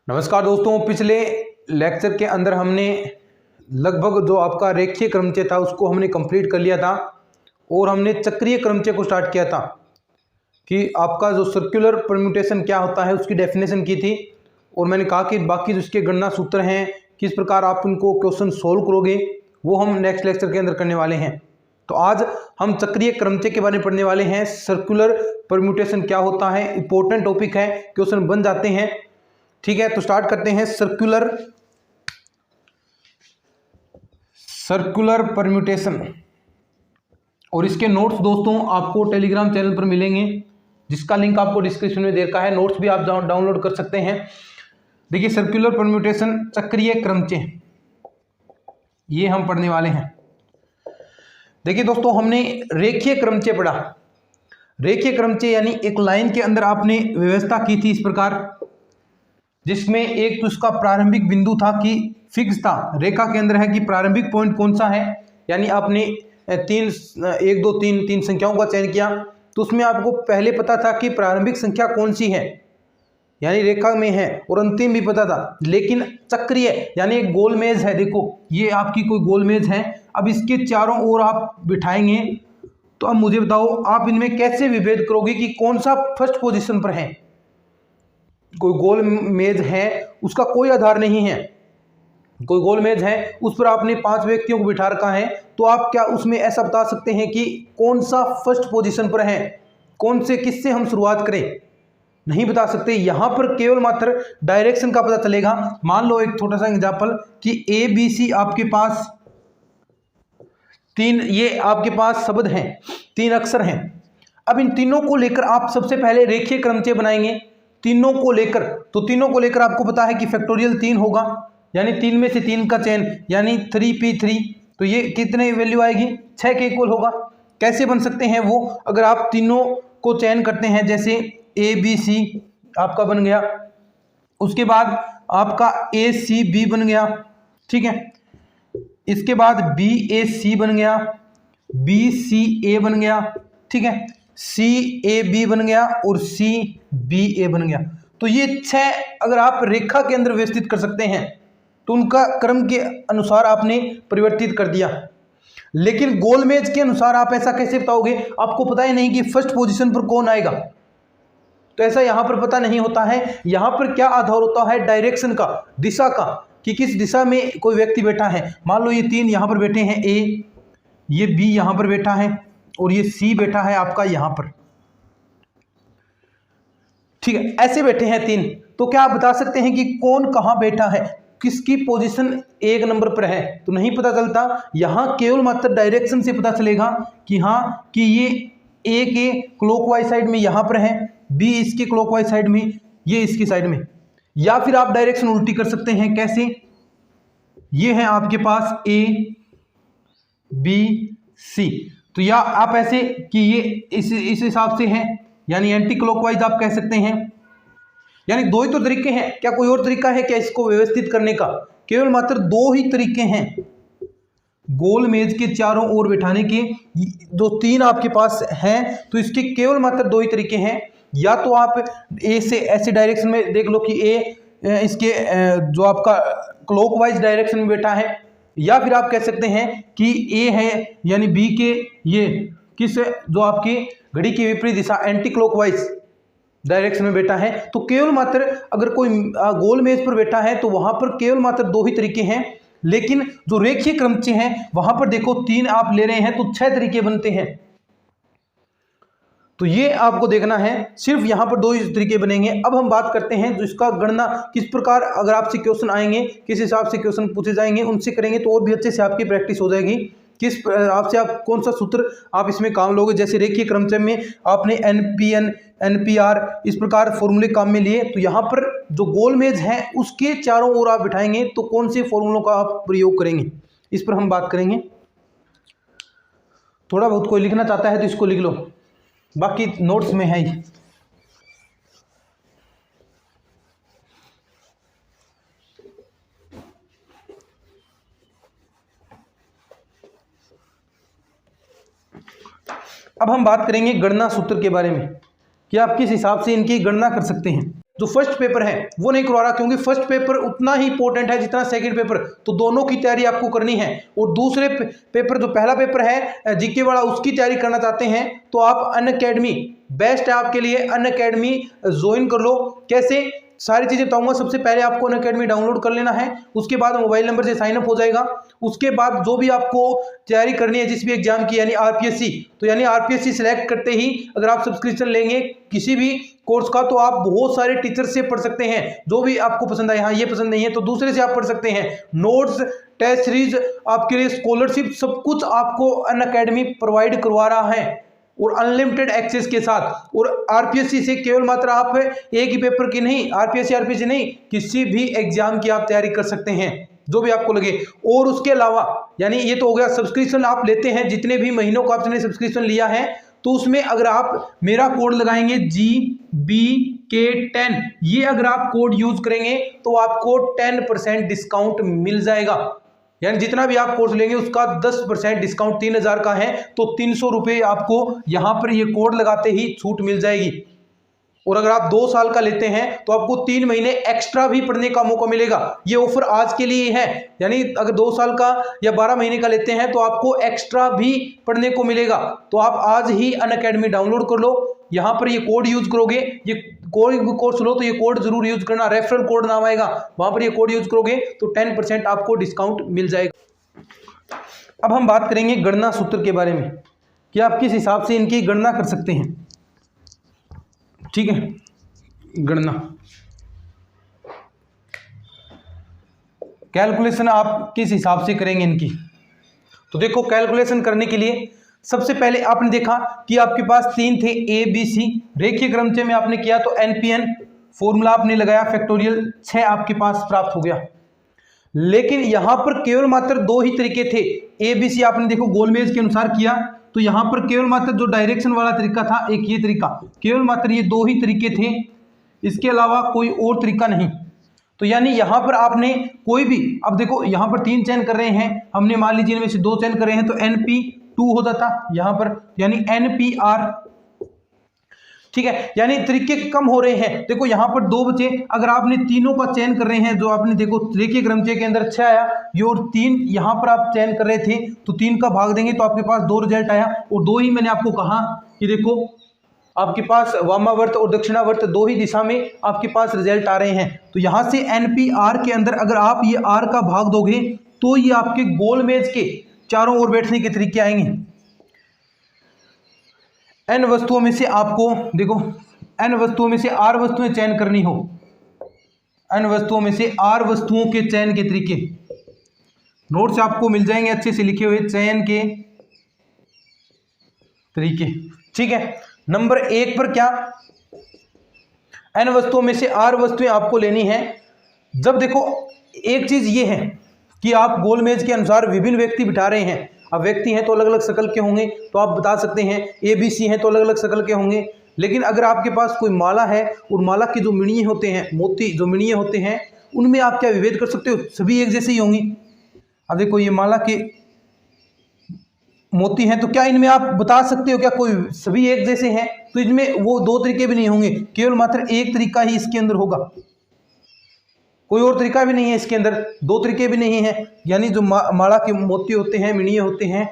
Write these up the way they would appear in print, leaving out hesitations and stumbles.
नमस्कार दोस्तों, पिछले लेक्चर के अंदर हमने लगभग जो आपका रेखीय क्रमचय था उसको हमने कंप्लीट कर लिया था और हमने चक्रीय क्रमचय को स्टार्ट किया था कि आपका जो सर्कुलर परम्यूटेशन क्या होता है उसकी डेफिनेशन की थी। और मैंने कहा कि बाकी जो इसके गणना सूत्र हैं, किस प्रकार आप उनको क्वेश्चन सोल्व करोगे, वो हम नेक्स्ट लेक्चर के अंदर करने वाले हैं। तो आज हम चक्रीय क्रमचय के बारे में पढ़ने वाले हैं। सर्कुलर परम्यूटेशन क्या होता है, इंपॉर्टेंट टॉपिक है, क्वेश्चन बन जाते हैं। ठीक है, तो स्टार्ट करते हैं। सर्कुलर परम्यूटेशन और इसके नोट्स दोस्तों आपको टेलीग्राम चैनल पर मिलेंगे, जिसका लिंक आपको डिस्क्रिप्शन में दे रखा है। नोट्स भी आप डाउनलोड कर सकते हैं। देखिए, सर्कुलर परम्यूटेशन चक्रीय क्रमचय ये हम पढ़ने वाले हैं। देखिए दोस्तों, हमने रेखीय क्रमचय पढ़ा। रेखीय क्रमचय यानी एक लाइन के अंदर आपने व्यवस्था की थी इस प्रकार, जिसमें एक तो उसका प्रारंभिक बिंदु था कि फिक्स था, रेखा के अंदर है कि प्रारंभिक पॉइंट कौन सा है। यानी आपने 1 2 3 संख्याओं का चयन किया, तो उसमें आपको पहले पता था कि प्रारंभिक संख्या कौन सी है, यानी रेखा में है, और अंतिम भी पता था। लेकिन चक्रीय यानी एक गोल मेज है। देखो, ये आपकी कोई गोल मेज है। अब इसके चारों ओर आप बिठाएंगे, तो अब मुझे बताओ आप इनमें कैसे विभेद करोगे कि कौन सा फर्स्ट पोजीशन पर है। कोई गोल मेज है, उसका कोई आधार नहीं है। कोई गोल मेज है, उस पर आपने 5 व्यक्तियों को बिठा रखा है, तो आप क्या उसमें ऐसा बता सकते हैं कि कौन सा फर्स्ट पोजीशन पर है, कौन से किससे हम शुरुआत करें? नहीं बता सकते। यहां पर केवल मात्र डायरेक्शन का पता चलेगा। मान लो एक छोटा सा एग्जांपल कि ABC आपके पास 3 ये आपके पास शब्द हैं, 3 अक्षर हैं। अब इन तीनों को लेकर आप सबसे पहले रेखीय क्रमचय बनाएंगे। तीनों को लेकर, तो तीनों को लेकर आपको पता है कि फैक्टोरियल 3 होगा, यानी 3 में से 3 का चयन, यानी 3p3। तो ये कितने वैल्यू आएगी? 6 के इक्वल होगा। कैसे बन सकते हैं वो? अगर आप तीनों को चयन करते हैं, जैसे ABC आपका बन गया, उसके बाद आपका ACB बन गया, ठीक है, इसके बाद BAC बन गया, BCA बन गया, ठीक है, CAB बन गया और CBA बन गया। तो ये 6 अगर आप रेखा के अंदर व्यवस्थित कर सकते हैं, तो उनका क्रम के अनुसार आपने परिवर्तित कर दिया। लेकिन गोलमेज के अनुसार आप ऐसा कैसे बताओगे? आपको पता ही नहीं कि फर्स्ट पोजीशन पर कौन आएगा, तो ऐसा यहां पर पता नहीं होता है। यहां पर क्या आधार होता है? डायरेक्शन का, दिशा का, कि किस दिशा में कोई व्यक्ति बैठा है। मान लो ये 3 यहां पर बैठे हैं, A, ये B यहां पर बैठा है और ये C बैठा है आपका यहां पर, ठीक है, ऐसे बैठे हैं 3। तो क्या आप बता सकते हैं कि कौन कहां बैठा है, किसकी पोजीशन 1 नंबर पर है? तो नहीं पता चलता। यहां केवल मात्र डायरेक्शन से पता चलेगा कि हाँ, कि ये A के क्लॉकवाइज साइड में यहां पर है, B इसके क्लॉकवाइज साइड में, ये इसकी साइड में। या फिर आप डायरेक्शन उल्टी कर सकते हैं। कैसे? ये है आपके पास A B C, तो या आप ऐसे कि ये इस हिसाब से है, यानी एंटी क्लॉकवाइज आप कह सकते हैं। यानी 2 ही तो तरीके हैं, क्या कोई और तरीका है क्या इसको व्यवस्थित करने का? केवल मात्र 2 ही तरीके हैं गोल मेज के चारों ओर बिठाने के। जो 3 आपके पास हैं, तो इसके केवल मात्र 2 ही तरीके हैं। या तो आप ए से ऐसे डायरेक्शन में देख लो कि ए इसके जो आपका क्लॉकवाइज डायरेक्शन में बैठा है, या फिर आप कह सकते हैं कि ए है यानी बी के ये किस जो आपकी घड़ी की विपरीत दिशा एंटी क्लॉकवाइज डायरेक्शन में बैठा है। तो केवल मात्र अगर कोई गोल मेज पर बैठा है, तो वहां पर केवल मात्र 2 ही तरीके हैं। लेकिन जो रेखीय क्रमचय है वहां पर देखो 3 आप ले रहे हैं, तो 6 तरीके बनते हैं। तो ये आपको देखना है, सिर्फ यहां पर 2 ही तरीके बनेंगे। अब हम बात करते हैं जो इसका गणना किस प्रकार, अगर आपसे क्वेश्चन आएंगे, किस हिसाब से क्वेश्चन पूछे जाएंगे, उनसे करेंगे तो और भी अच्छे से आपकी प्रैक्टिस हो जाएगी। किस आपसे आप कौन सा सूत्र आप इसमें काम लोगे। जैसे रेखीय क्रमचय में आपने NPN NPR इस प्रकार फॉर्मूले काम में लिए, तो यहाँ पर जो गोल मेज है उसके चारों ओर आप बिठाएंगे, तो कौन से फॉर्मूलों का आप प्रयोग करेंगे, इस पर हम बात करेंगे। थोड़ा बहुत कोई लिखना चाहता है तो इसको लिख लो, बाकी नोट्स में है ही। अब हम बात करेंगे गणना सूत्र के बारे में, कि आप किस हिसाब से इनकी गणना कर सकते हैं। जो फर्स्ट पेपर है वो नहीं करवा रहा, क्योंकि फर्स्ट पेपर उतना ही इंपॉर्टेंट है जितना सेकंड पेपर, तो दोनों की तैयारी आपको करनी है। और दूसरे पेपर जो पहला पेपर है जीके वाला, उसकी तैयारी करना चाहते हैं तो आप अनअकैडमी बेस्ट है आपके लिए, अनअकैडमी ज्वाइन कर लो। कैसे, सारी चीजें बताऊंगा। सबसे पहले आपको अनअकैडमी डाउनलोड कर लेना है, उसके बाद मोबाइल नंबर से साइन अप हो जाएगा। उसके बाद जो भी आपको तैयारी करनी है जिस भी एग्जाम की, यानी आरपीएससी, तो यानी आरपीएससी सिलेक्ट करते ही अगर आप सब्सक्रिप्शन लेंगे किसी भी कोर्स का, तो आप बहुत सारे टीचर से पढ़ सकते हैं, जो भी आपको पसंद आए। हाँ, ये पसंद नहीं है तो दूसरे से आप पढ़ सकते हैं। नोट्स, टेस्ट सीरीज, आपके लिए स्कॉलरशिप, सब कुछ आपको अनअकैडमी प्रोवाइड करवा रहा है, और अनलिमिटेड एक्सेस के साथ। और आरपीएससी से केवल मात्र आप एक ही पेपर की नहीं, आरपीएससी नहीं, किसी भी एग्जाम की आप तैयारी कर सकते हैं, जो भी आपको लगे। और उसके अलावा, यानी ये तो हो गया सब्सक्रिप्शन आप लेते हैं, जितने भी महीनों का आपने सब्सक्रिप्शन लिया है, तो उसमें अगर आप मेरा कोड लगाएंगे GBK10, ये अगर आप कोड यूज करेंगे तो आपको 10% डिस्काउंट मिल जाएगा। यानी जितना भी आप कोर्स लेंगे उसका 10% डिस्काउंट, 3000 का है तो 300 रुपये आपको यहां पर ये कोड लगाते ही छूट मिल जाएगी। और अगर आप 2 साल का लेते हैं तो आपको 3 महीने एक्स्ट्रा भी पढ़ने का मौका मिलेगा। ये ऑफर आज के लिए है, यानी अगर 2 साल का या 12 महीने का लेते हैं तो आपको एक्स्ट्रा भी पढ़ने को मिलेगा। तो आप आज ही अनअकैडमी डाउनलोड कर लो, यहां पर ये कोड यूज करोगे, ये कोई भी कोर्स लो तो ये कोड जरूर यूज करना, रेफरल कोड नाम आएगा, वहां पर ये कोड यूज करोगे तो 10% आपको डिस्काउंट मिल जाएगा। अब हम बात करेंगे गणना सूत्र के बारे में, कि आप किस हिसाब से इनकी गणना कर सकते हैं। ठीक है, गणना कैलकुलेशन आप किस हिसाब से करेंगे इनकी। तो देखो, कैलकुलेशन करने के लिए सबसे पहले आपने देखा कि आपके पास 3 थे ABC, रेखीय क्रमचय में आपने किया तो NPN फॉर्मूला आपने लगाया, फैक्टोरियल 6 आपके पास प्राप्त हो गया। लेकिन यहां पर केवल मात्र 2 ही तरीके थे। ABC आपने देखो गोलमेज के अनुसार किया, तो यहां पर केवल मात्र जो डायरेक्शन वाला तरीका था, एक ये तरीका, केवल मात्र ये 2 ही तरीके थे, इसके अलावा कोई और तरीका नहीं। तो यानी यहां पर आपने कोई भी, अब देखो यहां पर 3 चयन कर रहे हैं, हमने मान लीजिए इनमें से 2 चयन कर रहे हैं तो NP2 हो जाता यहां पर, यानी NPR। ठीक है, यानी तरीके कम हो रहे हैं। देखो यहां पर 2 बचे, अगर आपने तीनों का चयन कर रहे हैं, जो आपने देखो रेखीय क्रमचय के अंदर 6 आया, ये और 3 यहां पर आप चयन कर रहे थे, तो 3 का भाग देंगे तो आपके पास 2 रिजल्ट आया। और 2 ही मैंने आपको कहा कि देखो आपके पास वामावर्त और दक्षिणावर्त 2 ही दिशा में आपके पास रिजल्ट आ रहे हैं। तो यहां से NPR के अंदर अगर आप ये R का भाग दोगे तो ये आपके गोलमेज के चारों ओर बैठने के तरीके आएंगे। N वस्तुओं में से आपको देखो, N वस्तुओं में से R वस्तुएं चयन करनी हो, N वस्तुओं में से R वस्तुओं के चयन के तरीके नोट से आपको मिल जाएंगे, अच्छे से लिखे हुए चयन के तरीके। ठीक है, नंबर 1 पर क्या, N वस्तुओं में से R वस्तुएं आपको लेनी है। जब देखो एक चीज ये है कि आप गोलमेज के अनुसार विभिन्न व्यक्ति बिठा रहे हैं। अब व्यक्ति हैं तो अलग अलग शक्ल के होंगे, तो आप बता सकते हैं ABC हैं तो अलग अलग शक्ल के होंगे। लेकिन अगर आपके पास कोई माला है और माला के जो मिणिये होते हैं, मोती जो मिणिये होते हैं, उनमें आप क्या विभेद कर सकते हो, सभी एक जैसे ही होंगी। अब देखो ये माला के मोती हैं, तो क्या इनमें आप बता सकते हो क्या कोई सभी एक जैसे हैं? तो इनमें वो 2 तरीके भी नहीं होंगे, केवल मात्र एक तरीका ही इसके अंदर होगा, कोई और तरीका भी नहीं है इसके अंदर, 2 तरीके भी नहीं है। यानी जो माला के मोती होते हैं, मिणिये होते हैं,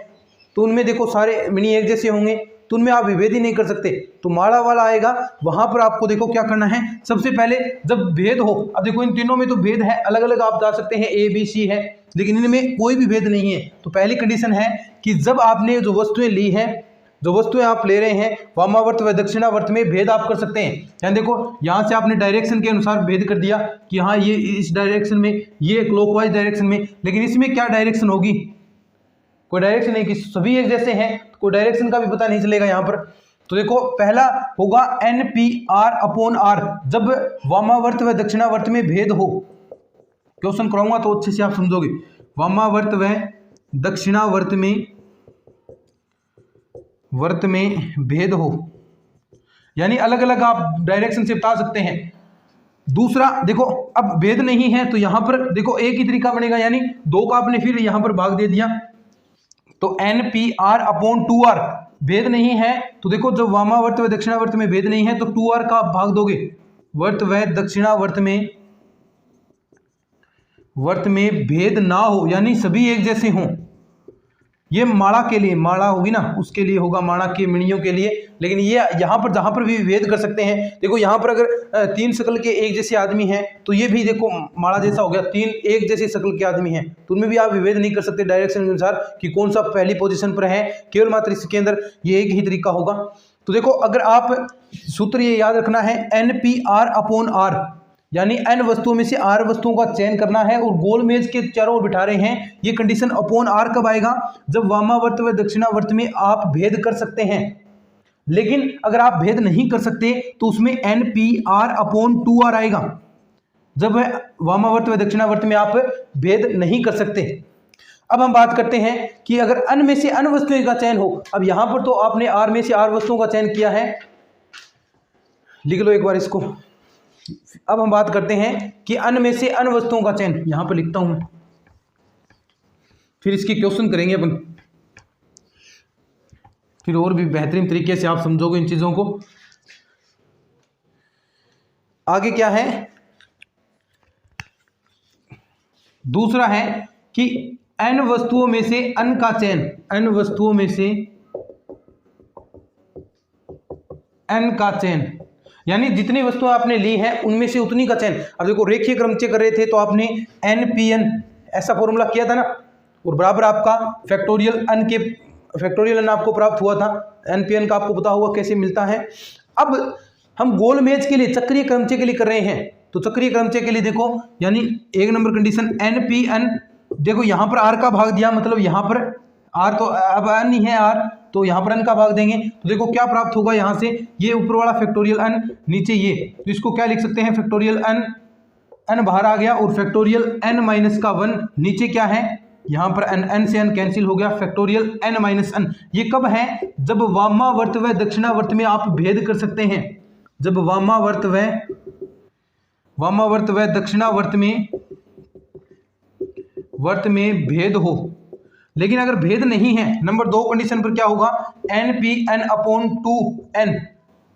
तो उनमें देखो सारे मिणिये एक जैसे होंगे, तो उनमें आप विभेद ही नहीं कर सकते। तो माला वाला आएगा, वहां पर आपको देखो क्या करना है। सबसे पहले जब भेद हो, अब देखो इन तीनों में तो भेद है, अलग अलग आप बता सकते हैं ABC है, लेकिन इनमें कोई भी भेद नहीं है। तो पहली कंडीशन है कि जब आपने जो वस्तुएं ली है, जो वस्तुएं आप ले रहे हैं, वामावर्त व दक्षिणावर्त में भेद आप कर सकते हैं। यानी देखो यहां से आपने डायरेक्शन के अनुसार भेद कर दिया कि हाँ ये इस डायरेक्शन में, ये क्लॉकवाइज डायरेक्शन में, लेकिन इसमें क्या डायरेक्शन होगी, कोई डायरेक्शन नहीं कि सभी एक जैसे हैं, कोई डायरेक्शन का भी पता नहीं चलेगा यहाँ पर। तो देखो पहला होगा NPR/R, जब वामावर्त व दक्षिणावर्त में भेद हो। क्वेश्चन कराऊंगा तो अच्छे से आप समझोगे। वामावर्त व दक्षिणावर्त में भेद हो, यानी अलग अलग आप डायरेक्शन से बता सकते हैं। दूसरा देखो अब भेद नहीं है तो यहां पर देखो एक ही तरीका बनेगा, यानी 2 का आपने फिर यहां पर भाग दे दिया, तो NPR/2R। भेद नहीं है तो देखो जब वामावर्त व दक्षिणावर्त में भेद नहीं है तो 2R का भाग दोगे वर्त व दक्षिणावर्त में भेद ना हो, यानी सभी एक जैसे हों। ये माला के लिए, माला होगी ना उसके लिए होगा, माला की मणियों के लिए। लेकिन ये यहाँ पर जहाँ पर भी विभेद कर सकते हैं। देखो यहाँ पर अगर 3 शक्ल के एक जैसे आदमी हैं तो ये भी देखो माला जैसा हो गया, 3 एक जैसे शक्ल के आदमी हैं, तो उनमें भी आप विभेद नहीं कर सकते डायरेक्शन के अनुसार कि कौन सा पहली पोजीशन पर है। केवल मात्र इसके अंदर ये एक ही तरीका होगा। तो देखो अगर आप सूत्र ये याद रखना है, NPR/R, यानी n वस्तुओं में से r वस्तुओं का चयन करना है और गोल मेज के चारों ओर बिठा रहे हैं। ये कंडीशन अपॉन r कब आएगा? जब वामावर्त व दक्षिणावर्त में आप भेद कर सकते हैं। लेकिन अगर आप भेद नहीं कर सकते तो उसमें NPR/2r आएगा, जब वामावर्त व दक्षिणावर्त में आप भेद नहीं कर सकते। अब हम बात करते हैं कि अगर n में से n वस्तुओं का चयन हो। अब यहां पर तो आपने r में से r वस्तुओं का चयन किया है, लिख लो एक बार इसको। अब हम बात करते हैं कि n में से n वस्तुओं का चयन, यहां पर लिखता हूं मैं, फिर इसकी क्वेश्चन करेंगे अपन, फिर और भी बेहतरीन तरीके से आप समझोगे इन चीजों को। आगे क्या है, दूसरा है कि n वस्तुओं में से n का चयन, n वस्तुओं में से n का चयन, यानी जितनी वस्तुएं आपने ली हैं उनमें से उतनी का चयन। अब देखो रेखीय क्रमचय कर रहे थे तो आपने NPN ऐसा फॉर्मूला किया था ना, और बराबर आपका फैक्टोरियल n आपको प्राप्त हुआ था। NPN का आपको पता होगा कैसे मिलता है। अब हम गोल मेज के लिए चक्रीय क्रमचय के लिए कर रहे हैं, तो चक्रीय क्रमचय के लिए देखो, यानी 1 नंबर कंडीशन NPN, देखो यहां पर r का भाग दिया, मतलब यहां पर r तो अब n ही है r, तो यहां पर n का भाग देंगे तो देखो क्या प्राप्त होगा। यहां से ये ऊपर वाला फैक्टोरियल n, नीचे ये, तो इसको क्या लिख सकते हैं, फैक्टोरियल n बाहर आ गया और फैक्टोरियल n-1 नीचे क्या है, यहां पर n से n कैंसिल हो गया, फैक्टोरियल n-1। ये कब है? जब वामावर्त व दक्षिणावर्त में आप भेद कर सकते हैं, जब वामावर्त व दक्षिणावर्त में भेद हो। लेकिन अगर भेद नहीं है, नंबर 2 कंडीशन पर क्या होगा, NPN/2n,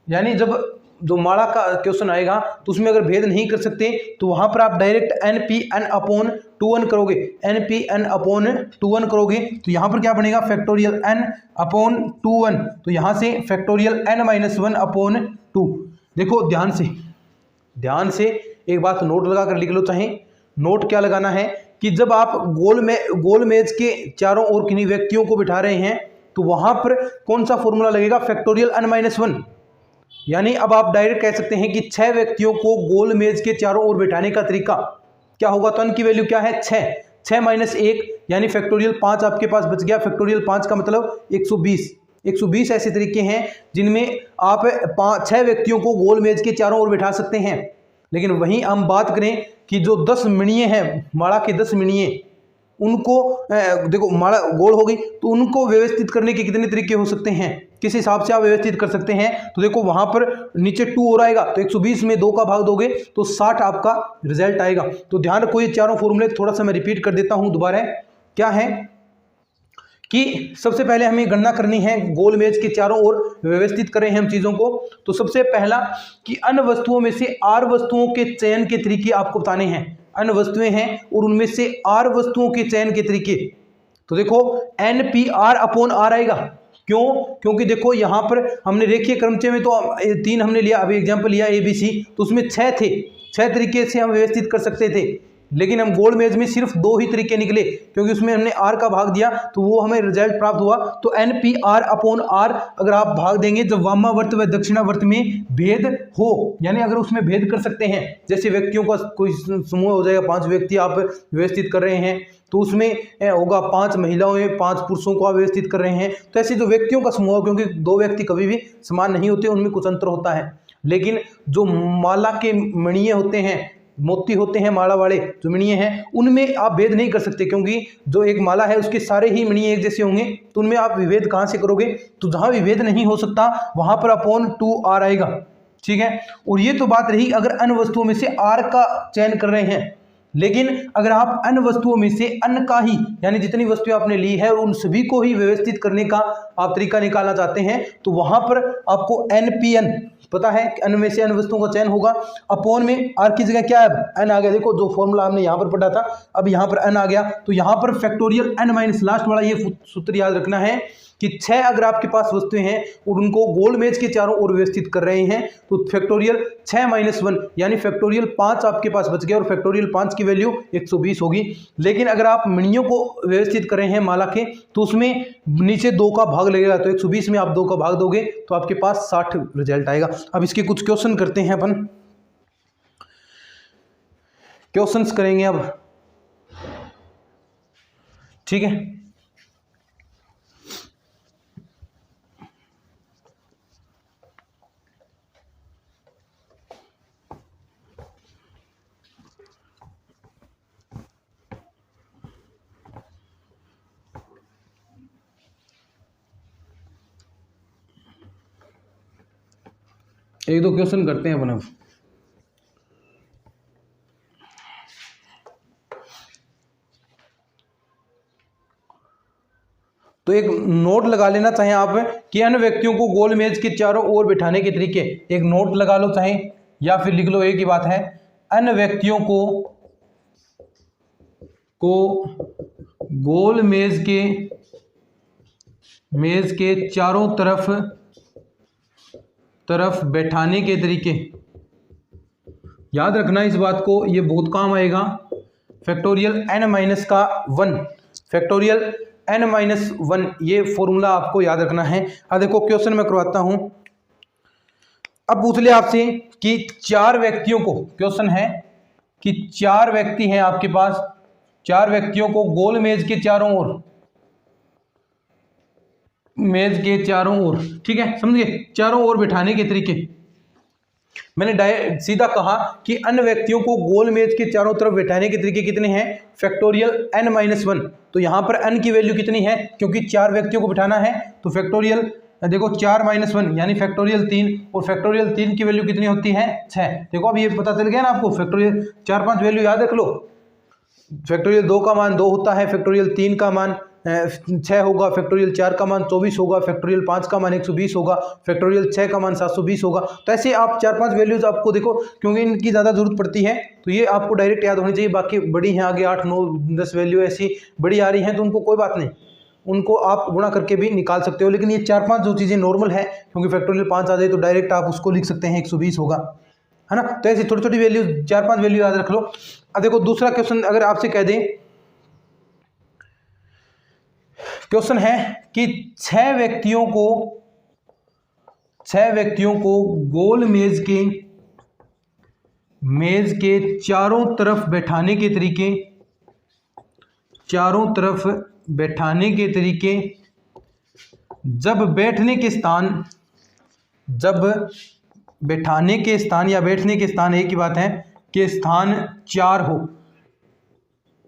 यानी जब जो माला का क्वेश्चन आएगा तो उसमें अगर भेद नहीं कर सकते तो वहां पर आप डायरेक्ट NPN/2n करोगे, NPN/2n करोगे तो यहां पर क्या बनेगा, फैक्टोरियल n/2n, तो यहां से फैक्टोरियल n-1/2। देखो ध्यान से एक बात नोट लगा कर लिख लो, चाहे नोट क्या लगाना है कि जब आप गोल मेज के चारों ओर किन्हीं व्यक्तियों को बिठा रहे हैं तो वहां पर कौन सा फॉर्मूला लगेगा, फैक्टोरियल n-1। यानी अब आप डायरेक्ट कह सकते हैं कि 6 व्यक्तियों को गोल मेज के चारों ओर बिठाने का तरीका क्या होगा, तो n की वैल्यू क्या है, 6 - 1, यानी फैक्टोरियल 5 आपके पास बच गया। फैक्टोरियल 5 का मतलब 120 ऐसे तरीके हैं जिनमें आप 6 व्यक्तियों को गोल मेज के चारों ओर बिठा सकते हैं। लेकिन वहीं हम बात करें कि जो 10 मणिये हैं, माला के 10 मणिये, उनको देखो माला गोल हो गई तो उनको व्यवस्थित करने के कितने तरीके हो सकते हैं, किस हिसाब से आप व्यवस्थित कर सकते हैं। तो देखो वहां पर नीचे 2 और आएगा तो 120 में 2 का भाग दोगे तो 60 आपका रिजल्ट आएगा। तो ध्यान रखो, ये चारों फॉर्मूले थोड़ा सा मैं रिपीट कर देता हूं दोबारा। क्या है कि सबसे पहले हमें गणना करनी है, गोल मेज के चारों ओर व्यवस्थित करें हम चीजों को। तो सबसे पहला कि अन्य वस्तुओं में से r वस्तुओं के चयन के तरीके आपको बताने हैं। अन्य वस्तुएं हैं और उनमें से r वस्तुओं के चयन के तरीके। तो देखो NPR/R आएगा, क्यों? क्योंकि देखो यहां पर हमने रेखीय क्रमचय में तो 3 हमने लिया, अभी एग्जाम्पल लिया ABC, तो उसमें 6 थे, 6 तरीके से हम व्यवस्थित कर सकते थे। लेकिन हम गोल मेज में सिर्फ 2 ही तरीके निकले, क्योंकि उसमें हमने r का भाग दिया तो वो हमें रिजल्ट प्राप्त हुआ। तो NPR/R अगर आप भाग देंगे जब वामावर्त व दक्षिणावर्त में भेद हो, यानी अगर उसमें भेद कर सकते हैं, जैसे व्यक्तियों का कोई समूह हो जाएगा, 5 व्यक्ति आप व्यवस्थित कर रहे हैं तो उसमें होगा 5 महिलाओं 5 पुरुषों को आप व्यवस्थित कर रहे हैं, तो ऐसे जो व्यक्तियों का समूह, क्योंकि 2 व्यक्ति कभी भी समान नहीं होते, उनमें कुछ अंतर होता है। लेकिन जो माला के मणिये होते हैं, मोती होते हैं, माला वाले जो मणिये हैं, उनमें आप भेद नहीं कर सकते, क्योंकि जो एक माला है उसके सारे ही मणिये एक जैसे होंगे, तो उनमें आप विभेद कहाँ से करोगे। तो जहां विभेद नहीं हो सकता वहां पर अपॉन/2r आएगा, ठीक है। और ये तो बात रही अगर अन्य वस्तुओं में से r का चयन कर रहे हैं। लेकिन अगर आप n वस्तुओं में से n का ही यानी जितनी वस्तुएं आपने ली है और उन सभी को ही व्यवस्थित करने का आप तरीका निकालना चाहते हैं तो वहां पर आपको npn पता है n में से n वस्तुओं का चयन होगा, अपॉन में r की जगह क्या है n आ गया। देखो जो फॉर्मूला हमने यहाँ पर पढ़ा था अब यहाँ पर n आ गया, तो यहाँ पर फैक्टोरियल n माइनस लास्ट वाला ये सूत्र याद रखना है कि 6 अगर आपके पास वस्तुएं हैं और उनको गोल मेज के चारों ओर व्यवस्थित कर रहे हैं तो फैक्टोरियल 6 माइनस 1 यानी फैक्टोरियल 5 आपके पास बच गया और फैक्टोरियल 5 की वैल्यू 120 होगी। लेकिन अगर आप मणियों को व्यवस्थित कर रहे हैं माला के तो उसमें नीचे 2 का भाग लगेगा, तो 120 में आप 2 का भाग दोगे तो आपके पास 60 रिजल्ट आएगा। अब इसके कुछ क्वेश्चन करते हैं अपन, क्वेश्चंस करेंगे अब, ठीक है। एक दो क्वेश्चन करते हैं अपन अब। तो एक नोट लगा लेना चाहे आप कि अन्य व्यक्तियों को गोल मेज के चारों ओर बिठाने के तरीके, एक नोट लगा लो चाहे या फिर लिख लो, एक ही बात है। अन्य व्यक्तियों को गोल मेज के चारों तरफ बैठाने के तरीके, याद रखना इस बात को, ये बहुत काम आएगा। फैक्टोरियल n माइनस का 1, फैक्टोरियल n माइनस 1 ये फॉर्मूला आपको याद रखना है। अब देखो क्वेश्चन मैं करवाता हूं। अब पूछ लिया आपसे कि 4 व्यक्तियों को, क्वेश्चन है कि 4 व्यक्ति हैं आपके पास, 4 व्यक्तियों को गोल मेज के चारों ओर, ठीक है समझिए, चारों ओर बिठाने के तरीके। मैंने सीधा कहा कि अन्य व्यक्तियों को गोल मेज के चारों तरफ बैठाने के तरीके कितने हैं, फैक्टोरियल n माइनस 1। तो यहां पर n की वैल्यू कितनी है, क्योंकि 4 व्यक्तियों को बिठाना है तो फैक्टोरियल देखो 4 माइनस 1 यानी फैक्टोरियल 3, और फैक्टोरियल 3 की वैल्यू कितनी होती है 6। देखो अब ये पता चल गया ना आपको, फैक्टोरियल 4-5 वैल्यू याद रख लो। फैक्टोरियल 2 का मान 2 होता है, फैक्टोरियल 3 का मान 6 होगा, फैक्टोरियल 4 का मान 24 होगा, फैक्टोरियल 5 का मान 120 होगा, फैक्टोरियल 6 का मान 720 होगा। तो ऐसे आप 4-5 वैल्यूज आपको देखो, क्योंकि इनकी ज़्यादा जरूरत पड़ती है तो ये आपको डायरेक्ट याद होनी चाहिए। बाकी बड़ी हैं आगे 8, 9, 10 वैल्यू ऐसी बड़ी आ रही हैं तो उनको कोई बात नहीं, उनको आप गुणा करके भी निकाल सकते हो। लेकिन ये 4-5 जो चीज़ें नॉर्मल है, क्योंकि फैक्टोरियल 5 आ जाए तो डायरेक्ट आप उसको लिख सकते हैं 120 होगा, है ना। तो ऐसी छोटी छोटी वैल्यू 4-5 वैल्यू याद रख लो। अब देखो दूसरा क्वेश्चन अगर आपसे कह दें, क्वेश्चन है कि 6 व्यक्तियों को गोल मेज के चारों तरफ बैठाने के तरीके, जब बैठने के स्थान या बैठने के स्थान एक ही बात है कि स्थान 4 हो,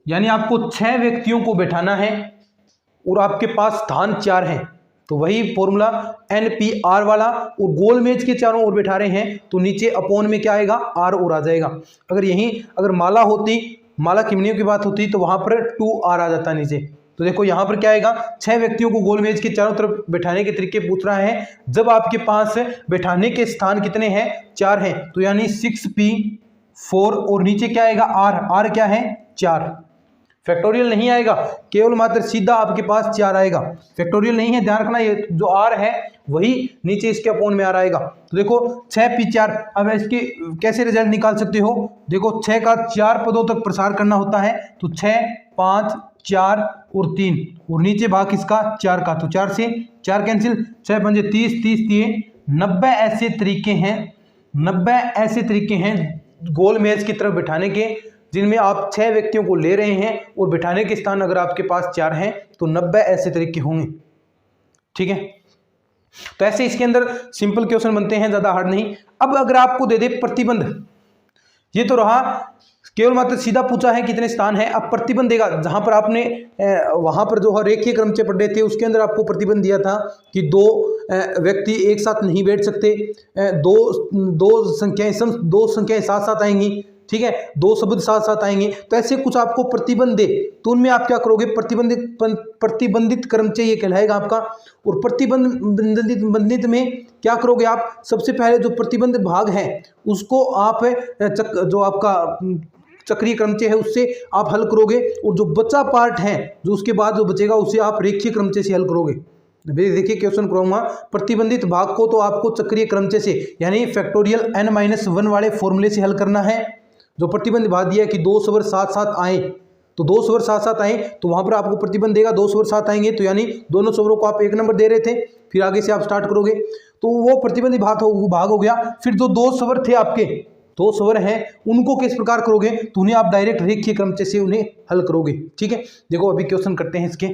यानी आपको 6 व्यक्तियों को बैठाना है और आपके पास स्थान 4 है, तो वही फॉर्मूला NPR वाला, और गोल मेज के चारों ओर बैठा रहे हैं तो नीचे अपॉन में क्या आएगा R और आ जाएगा। अगर माला होती, माला किमनियों की बात होती तो वहां पर 2R आ जाता नीचे। तो देखो यहाँ पर क्या आएगा, 6 व्यक्तियों को गोल मेज के चारों तरफ बैठाने के तरीके पूछ रहा है जब आपके पास बैठाने के स्थान कितने हैं 4 हैं, तो यानी 6P4 और नीचे क्या आएगा R क्या है 4। फैक्टोरियल नहीं आएगा, केवल मात्र सीधा आपके पास 4 आएगा, फैक्टोरियल नहीं है, ध्यान रखना। ये जो R है वही नीचे इसके अपॉन में R आएगा। तो देखो 6P4, अब इसके कैसे रिजल्ट निकाल सकते हो, देखो 6 का 4 पदों तक प्रसार करना होता है तो 6, 5, 4 और 3, और नीचे भाग किसका 4 का, तो 4 से 4 कैंसिल, 6 पंजे 30, 30 दिए 90 ऐसे तरीके हैं गोल मेज की तरफ बिठाने के, जिनमें आप 6 व्यक्तियों को ले रहे हैं और बिठाने के स्थान अगर आपके पास 4 हैं तो 90 ऐसे तरीके होंगे, ठीक है। तो ऐसे इसके अंदर सिंपल क्वेश्चन बनते हैं, ज़्यादा हार्ड नहीं। अब अगर आपको दे दे प्रतिबंध, ये तो रहा केवल मात्र सीधा पूछा है कितने स्थान है, अब प्रतिबंध देगा, जहां पर आपने वहां पर जो रेखीय क्रम से पढ़े थे उसके अंदर आपको प्रतिबंध दिया था कि 2 व्यक्ति एक साथ नहीं बैठ सकते, दो संख्याएं साथ साथ आएंगी, ठीक है, दो शब्द साथ साथ आएंगे, तो ऐसे कुछ आपको प्रतिबंध दे तो उनमें आप क्या करोगे, प्रतिबंधित क्रमचय ये कहलाएगा आपका। और प्रतिबंधित में क्या करोगे आप, सबसे पहले जो प्रतिबंध भाग है उसको आप जो आपका चक्रीय क्रमचय है उससे आप हल करोगे, और जो बचा पार्ट है जो उसके बाद जो बचेगा उसे आप रेखीय क्रमचय से हल करोगे। देखिए क्वेश्चन करूंगा, प्रतिबंधित भाग को तो आपको चक्रीय क्रमचय से यानी फैक्टोरियल n-1 वाले फॉर्मूले से हल करना है। जो प्रतिबंध भाग दिया कि दो स्वर साथ साथ आए, तो दो स्वर साथ साथ आए तो वहां पर आपको प्रतिबंध देगा, दो स्वर साथ आएंगे तो यानी दोनों स्वरों को आप 1 नंबर दे रहे थे, फिर आगे से आप स्टार्ट करोगे तो वो प्रतिबंध भाग हो गया। फिर जो दो स्वर थे आपके, दो स्वर हैं, उनको किस प्रकार करोगे, तो उन्हें आप डायरेक्ट रेखीय क्रमचय से उन्हें हल करोगे। ठीक है, देखो अभी क्वेश्चन करते हैं इसके।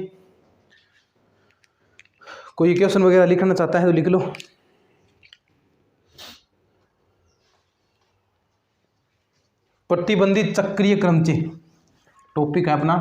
कोई क्वेश्चन वगैरह लिखना चाहता है तो लिख लो। प्रतिबंधित चक्रीय क्रमचय टॉपिक है अपना।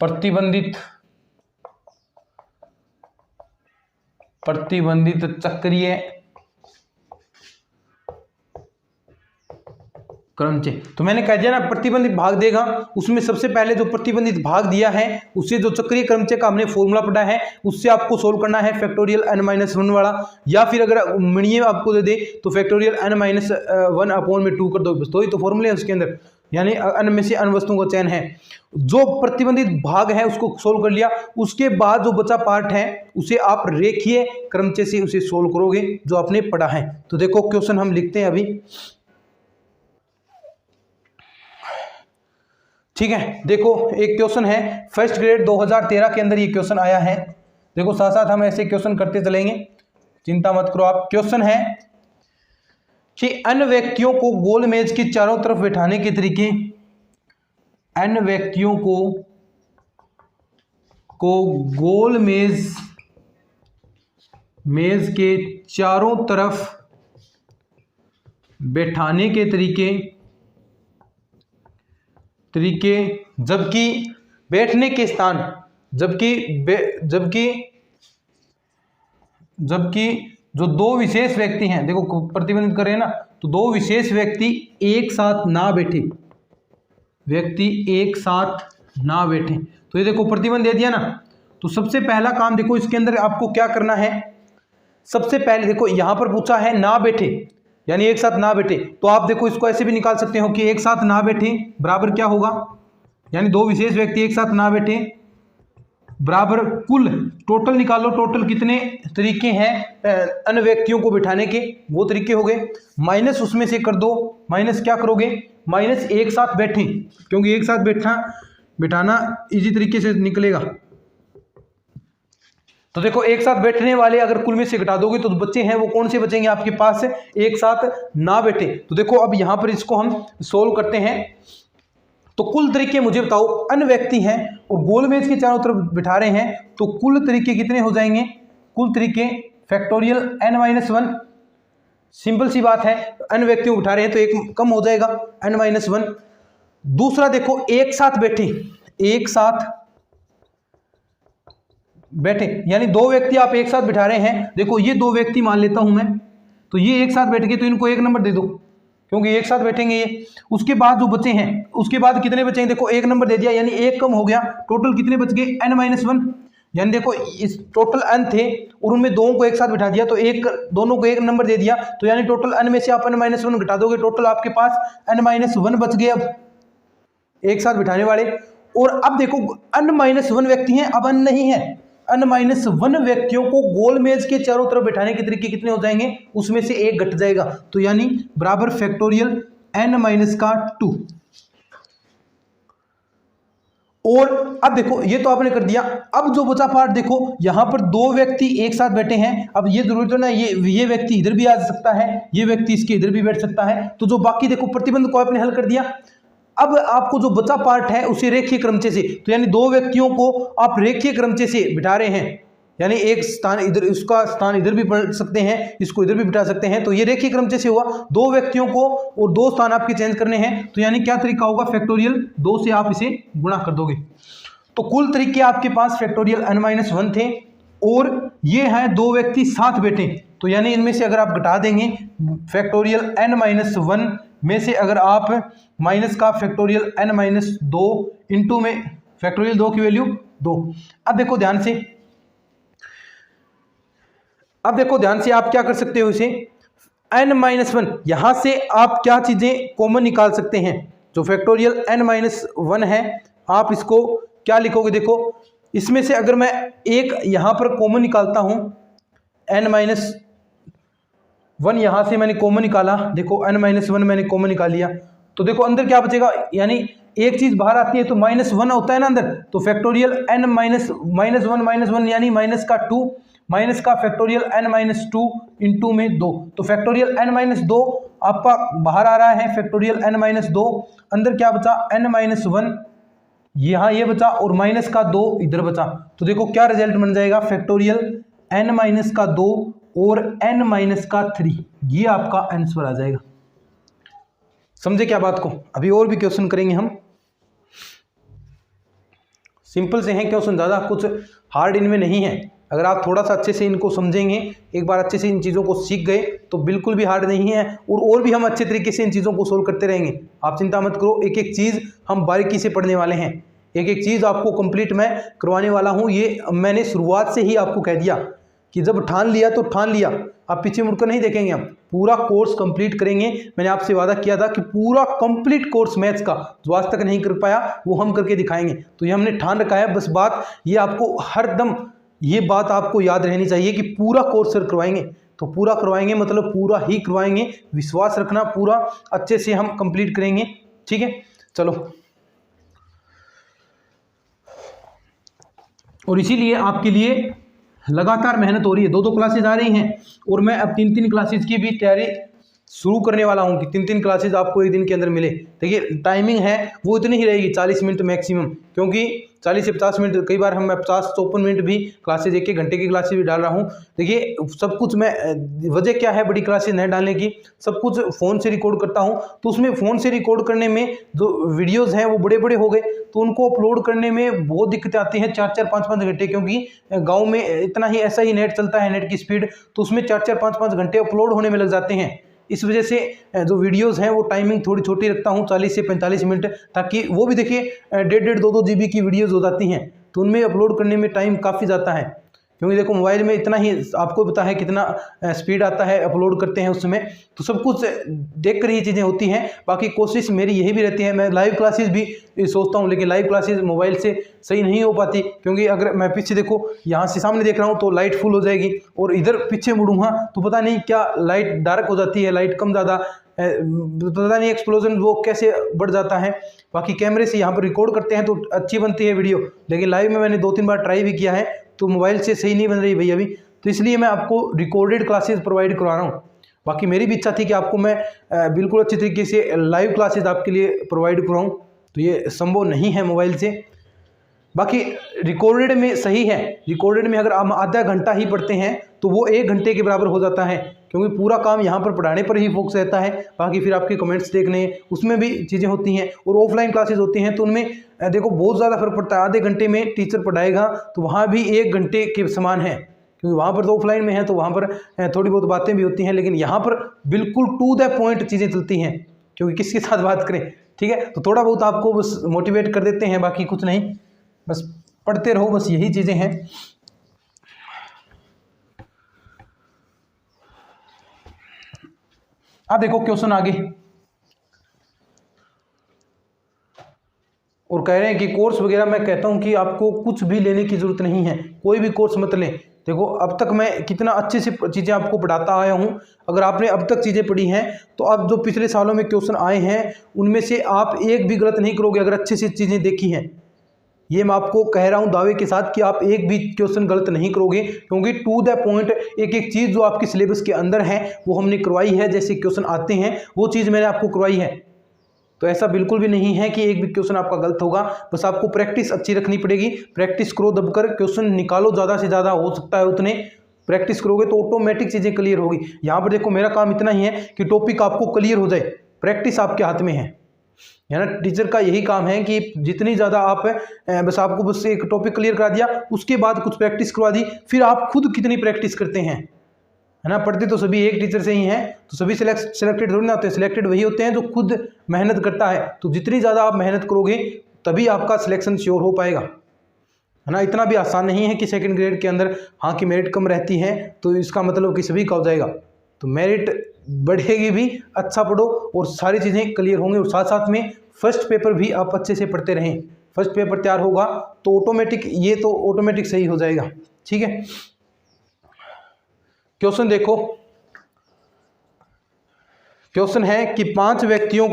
प्रतिबंधित चक्रीय क्रमचय, तो मैंने कह दिया ना प्रतिबंधित भाग देगा, उसमें सबसे पहले जो प्रतिबंधित भाग दिया है उससे जो चक्रीय क्रमचय का हमने फॉर्मूला पढ़ा है उससे आपको सोल्व करना है फैक्टोरियल n-1 वाला, या फिर अगर मिणिये आपको दे दे तो फैक्टोरियल n-1/2 कर दो, तो ही तो फॉर्मूले है उसके अंदर, यानी अन्य में से अन्य वस्तुओं का चयन है। जो प्रतिबंधित भाग है उसको सोल्व कर लिया, उसके बाद जो बचा पार्ट है उसे आप रेखीय क्रमचय से उसे सोल्व करोगे जो आपने पढ़ा है। तो देखो क्वेश्चन हम लिखते हैं अभी। ठीक है, देखो एक क्वेश्चन है फर्स्ट ग्रेड 2013 के अंदर ये क्वेश्चन आया है। देखो साथ साथ हम ऐसे क्वेश्चन करते चलेंगे, चिंता मत करो आप। क्वेश्चन है कि अन्य व्यक्तियों को गोल मेज के चारों तरफ बैठाने के तरीके, अन्य व्यक्तियों को गोल मेज के चारों तरफ बैठाने के तरीके, जबकि बैठने के स्थान, जबकि जो दो विशेष व्यक्ति हैं, देखो प्रतिबंधित कर रहे हैं ना, तो दो विशेष व्यक्ति एक साथ ना बैठे, तो ये देखो प्रतिबंध दे दिया ना। तो सबसे पहला काम देखो इसके अंदर आपको क्या करना है, सबसे पहले देखो यहां पर पूछा है ना बैठे यानी एक साथ ना बैठे, तो आप देखो इसको ऐसे भी निकाल सकते हो कि एक साथ ना बैठे बराबर क्या होगा, यानी दो विशेष व्यक्ति एक साथ ना बैठे बराबर कुल टोटल निकालो, टोटल कितने तरीके हैं अन्य व्यक्तियों को बिठाने के, वो तरीके हो गए, माइनस उसमें से कर दो, माइनस क्या करोगे, माइनस एक साथ बैठे, क्योंकि एक साथ बिठाना इजी तरीके से निकलेगा। तो देखो एक साथ बैठने वाले अगर कुल में से घटा दोगे तो बच्चे हैं वो कौन से बचेंगे आपके पास से, एक साथ ना बैठे। तो देखो अब यहां पर इसको हम सोल्व करते हैं। तो कुल तरीके मुझे बताओ, अन्य व्यक्ति हैं और गोल मेज के चारों तरफ बिठा रहे हैं, तो कुल तरीके कितने हो जाएंगे, कुल तरीके फैक्टोरियल n-1, सिंपल सी बात है, अन्य व्यक्तियों को बिठा रहे हैं तो एक कम हो जाएगा n-1। दूसरा देखो एक साथ बैठे यानी दो व्यक्ति आप एक साथ बिठा रहे हैं, देखो ये दो व्यक्ति मान लेता हूं मैं, तो ये एक साथ बैठ गए तो इनको 1 नंबर दे दो क्योंकि एक साथ बैठेंगे ये। उसके बाद जो बचे हैं, उसके बाद कितने बचेंगे, देखो 1 नंबर दे दिया यानी एक कम हो गया, टोटल कितने बच गए n-1, यानी देखो इस टोटल n थे और उनमें दो को एक साथ बिठा दिया तो दोनों को 1 नंबर दे दिया, तो यानी टोटल n में से आप n-1 घटा दोगे, टोटल आपके पास n-1 बच गए अब एक साथ बिठाने वाले। और अब देखो n-1 व्यक्ति हैं, अब n नहीं है, n-1 व्यक्तियों को गोल मेज के चारों तरफ बैठाने के तरीके कितने हो जाएंगे, उसमें से एक घट जाएगा, तो यानी बराबर फैक्टोरियल n-2। और अब देखो ये तो आपने कर दिया, अब जो बचा पार्ट देखो यहां पर दो व्यक्ति एक साथ बैठे हैं, अब ये जरूरी तो ना ये व्यक्ति इधर भी आ सकता है, ये व्यक्ति इसके इधर भी बैठ सकता है, तो जो बाकी देखो प्रतिबंध को आपने हल कर दिया। अब आपको जो बचा पार्ट है उसे रेखीय क्रमचय से, तो यानी दो व्यक्तियों को आप रेखीय क्रमचय से बिठा रहे हैं, यानी एक स्थान इधर, उसका स्थान इधर भी पलट सकते हैं, इसको इधर भी बिठा सकते हैं। तो ये रेखीय क्रम से हुआ, दो व्यक्तियों को और दो स्थान आपके चेंज करने हैं, तो यानी क्या तरीका होगा, फैक्टोरियल 2 से आप इसे गुणा कर दोगे। तो कुल तरीके आपके पास फैक्टोरियल n-1 थे और ये है दो व्यक्ति साथ बैठे, तो यानी इनमें से अगर आप घटा देंगे फैक्टोरियल n-1 में से अगर आप माइनस का फैक्टोरियल n-2 इंटू में फैक्टोरियल 2 की वैल्यू 2। अब देखो ध्यान से, आप क्या कर सकते हो, इसे n-1 यहां से आप क्या चीजें कॉमन निकाल सकते हैं, जो फैक्टोरियल n-1 है आप इसको क्या लिखोगे, देखो इसमें से अगर मैं एक यहां पर कॉमन निकालता हूं, n-1 यहां से मैंने कॉमन निकाला, देखो n-1 मैंने कॉमन निकाल लिया, तो देखो अंदर क्या बचेगा, यानी एक चीज बाहर आती है तो -1 होता है ना अंदर, तो फैक्टोरियल n-1 यानी माइनस का 2 माइनस का फैक्टोरियल n-2 इंटू में 2, तो फैक्टोरियल n-2 आपका बाहर आ रहा है, फैक्टोरियल n-2 अंदर क्या बचा n-1 यहाँ ये बचा और माइनस का 2 इधर बचा, तो देखो क्या रिजल्ट बन जाएगा, फैक्टोरियल n-2 और n-3, ये आपका आंसर आ जाएगा। समझे क्या बात को? अभी और भी क्वेश्चन करेंगे हम, सिंपल से हैं क्वेश्चन, ज़्यादा कुछ हार्ड इनमें नहीं है। अगर आप थोड़ा सा अच्छे से इनको समझेंगे, एक बार अच्छे से इन चीज़ों को सीख गए तो बिल्कुल भी हार्ड नहीं है, और भी हम अच्छे तरीके से इन चीज़ों को सोल्व करते रहेंगे। आप चिंता मत करो, एक एक चीज़ हम बारीकी से पढ़ने वाले हैं, एक एक चीज़ आपको कंप्लीट मैं करवाने वाला हूँ। ये मैंने शुरुआत से ही आपको कह दिया कि जब ठान लिया तो ठान लिया, आप पीछे मुड़कर नहीं देखेंगे, हम पूरा कोर्स कंप्लीट करेंगे। मैंने आपसे वादा किया था कि पूरा कंप्लीट कोर्स मैथ्स का जो आज तक नहीं कर पाया वो हम करके दिखाएंगे, तो ये हमने ठान रखा है। बस बात ये आपको हरदम ये बात आपको याद रहनी चाहिए कि पूरा कोर्स सर करवाएंगे, तो पूरा करवाएंगे मतलब पूरा ही करवाएंगे, विश्वास रखना, पूरा अच्छे से हम कंप्लीट करेंगे, ठीक है। चलो, और इसीलिए आपके लिए लगातार मेहनत हो रही है, 2-2 क्लासेज आ रही हैं, और मैं अब 3-3 क्लासेज की भी तैयारी शुरू करने वाला हूं कि 3-3 क्लासेज आपको एक दिन के अंदर मिले। देखिए टाइमिंग है वो इतनी ही रहेगी, 40 मिनट मैक्सिमम, क्योंकि 40 से 50 मिनट, कई बार हम 50-54 मिनट भी क्लासेज, 1-1 घंटे की क्लासेज भी डाल रहा हूँ। देखिए सब कुछ मैं, वजह क्या है बड़ी क्लासेज नहीं डालने की, सब कुछ फ़ोन से रिकॉर्ड करता हूँ, तो उसमें फ़ोन से रिकॉर्ड करने में जो वीडियोज़ हैं वो बड़े बड़े हो गए, तो उनको अपलोड करने में बहुत दिक्कतें आती हैं, 4-4, 5-5 घंटे, क्योंकि गाँव में इतना ही ऐसा ही नेट चलता है, नेट की स्पीड, तो उसमें 4-4, 5-5 घंटे अपलोड होने में लग जाते हैं। इस वजह से जो वीडियोस हैं वो टाइमिंग थोड़ी छोटी रखता हूँ, 40 से 45 मिनट, ताकि वो भी देखिए 1.5-1.5, 2-2 GB की वीडियोस हो जाती हैं, तो उनमें अपलोड करने में टाइम काफ़ी जाता है, क्योंकि देखो मोबाइल में इतना ही आपको पता है कितना स्पीड आता है, अपलोड करते हैं उसमें, तो सब कुछ देख कर ये चीज़ें होती हैं। बाकी कोशिश मेरी यही भी रहती है, मैं लाइव क्लासेस भी सोचता हूँ, लेकिन लाइव क्लासेस मोबाइल से सही नहीं हो पाती, क्योंकि अगर मैं पीछे देखो यहाँ से सामने देख रहा हूँ तो लाइट फुल हो जाएगी, और इधर पीछे मुड़ूंगा तो पता नहीं क्या लाइट डार्क हो जाती है, लाइट कम ज़्यादा, पता नहीं एक्सप्लोजन वो कैसे बढ़ जाता है। बाकी कैमरे से यहाँ पर रिकॉर्ड करते हैं तो अच्छी बनती है वीडियो, लेकिन लाइव में मैंने 2-3 बार ट्राई भी किया है तो मोबाइल से सही नहीं बन रही भैया अभी, तो इसलिए मैं आपको रिकॉर्डेड क्लासेस प्रोवाइड करवा रहा हूँ। बाकी मेरी भी इच्छा थी कि आपको मैं बिल्कुल अच्छी तरीके से लाइव क्लासेस आपके लिए प्रोवाइड कराऊँ, तो ये संभव नहीं है मोबाइल से। बाकी रिकॉर्डेड में सही है, रिकॉर्डेड में अगर हम आधा घंटा ही पढ़ते हैं तो वो 1 घंटे के बराबर हो जाता है, क्योंकि पूरा काम यहाँ पर पढ़ाने पर ही फोकस रहता है, बाकी फिर आपके कमेंट्स देखने उसमें भी चीज़ें होती हैं, और ऑफलाइन क्लासेस होती हैं तो उनमें देखो बहुत ज़्यादा फर्क पड़ता है। आधे घंटे में टीचर पढ़ाएगा तो वहाँ भी 1 घंटे के समान है, क्योंकि वहाँ पर तो ऑफलाइन में है तो वहाँ पर थोड़ी बहुत बातें भी होती हैं, लेकिन यहाँ पर बिल्कुल टू द पॉइंट चीज़ें चलती हैं, क्योंकि किसके साथ बात करें, ठीक है। तो थोड़ा बहुत आपको बस मोटिवेट कर देते हैं, बाकी कुछ नहीं, बस पढ़ते रहो, बस यही चीज़ें हैं। अब देखो क्वेश्चन आगे, और कह रहे हैं कि कोर्स वगैरह, मैं कहता हूं कि आपको कुछ भी लेने की जरूरत नहीं है, कोई भी कोर्स मत लें। देखो अब तक मैं कितना अच्छे से चीज़ें आपको पढ़ाता आया हूं, अगर आपने अब तक चीज़ें पढ़ी हैं तो अब जो पिछले सालों में क्वेश्चन आए हैं उनमें से आप एक भी गलत नहीं करोगे, अगर अच्छे से चीज़ें देखी हैं। ये मैं आपको कह रहा हूं दावे के साथ कि आप एक भी क्वेश्चन गलत नहीं करोगे, क्योंकि टू द पॉइंट एक एक चीज़ जो आपके सिलेबस के अंदर है वो हमने करवाई है, जैसे क्वेश्चन आते हैं वो चीज़ मैंने आपको करवाई है। तो ऐसा बिल्कुल भी नहीं है कि एक भी क्वेश्चन आपका गलत होगा, बस आपको प्रैक्टिस अच्छी रखनी पड़ेगी। प्रैक्टिस करो, दबकर क्वेश्चन निकालो, ज़्यादा से ज़्यादा हो सकता है उतने प्रैक्टिस करोगे तो ऑटोमेटिक चीज़ें क्लियर होगी। यहाँ पर देखो मेरा काम इतना ही है कि टॉपिक आपको क्लियर हो जाए, प्रैक्टिस आपके हाथ में है ना। टीचर का यही काम है कि जितनी ज़्यादा आप बस आपको बस एक टॉपिक क्लियर करा दिया, उसके बाद कुछ प्रैक्टिस करवा दी, फिर आप खुद कितनी प्रैक्टिस करते हैं, है ना। पढ़ते तो सभी एक टीचर से ही हैं, तो सभी सिलेक्टेड थोड़ी ना होते हैं, सिलेक्टेड वही होते हैं जो खुद मेहनत करता है। तो जितनी ज़्यादा आप मेहनत करोगे तभी आपका सिलेक्शन श्योर हो पाएगा, है ना। इतना भी आसान नहीं है कि सेकंड ग्रेड के अंदर हाँ की मेरिट कम रहती है तो इसका मतलब कि सभी का हो जाएगा। तो मेरिट बढ़ेगी भी, अच्छा पढ़ो और सारी चीज़ें क्लियर होंगी। और साथ साथ में फर्स्ट पेपर भी आप अच्छे से पढ़ते रहें, फर्स्ट पेपर तैयार होगा तो ऑटोमेटिक ये तो ऑटोमेटिक सही हो जाएगा, ठीक है। क्वेश्चन देखो, क्वेश्चन है कि 5 व्यक्तियों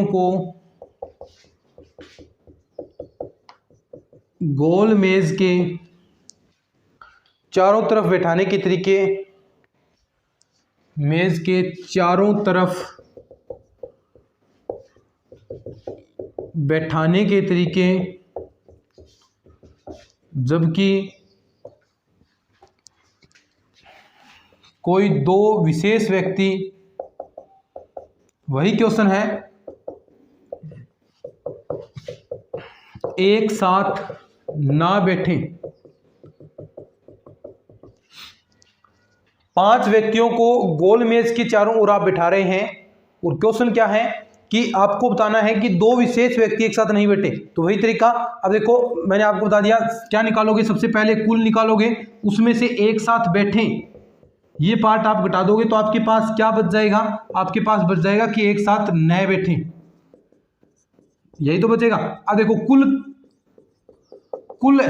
को गोल मेज के चारों तरफ बैठाने के तरीके, मेज के चारों तरफ बैठाने के तरीके, जबकि कोई 2 विशेष व्यक्ति, वही क्वेश्चन है, एक साथ ना बैठे। 5 व्यक्तियों को गोल मेज के चारों ओर आप बिठा रहे हैं और क्वेश्चन क्या है कि आपको बताना है कि 2 विशेष व्यक्ति एक साथ नहीं बैठे। तो वही तरीका, अब देखो मैंने आपको बता दिया, क्या निकालोगे, सबसे पहले कुल निकालोगे, उसमें से एक साथ बैठे ये पार्ट आप घटा दोगे तो आपके पास क्या बच जाएगा, आपके पास बच जाएगा कि एक साथ न बैठे, यही तो बचेगा। अब देखो कुल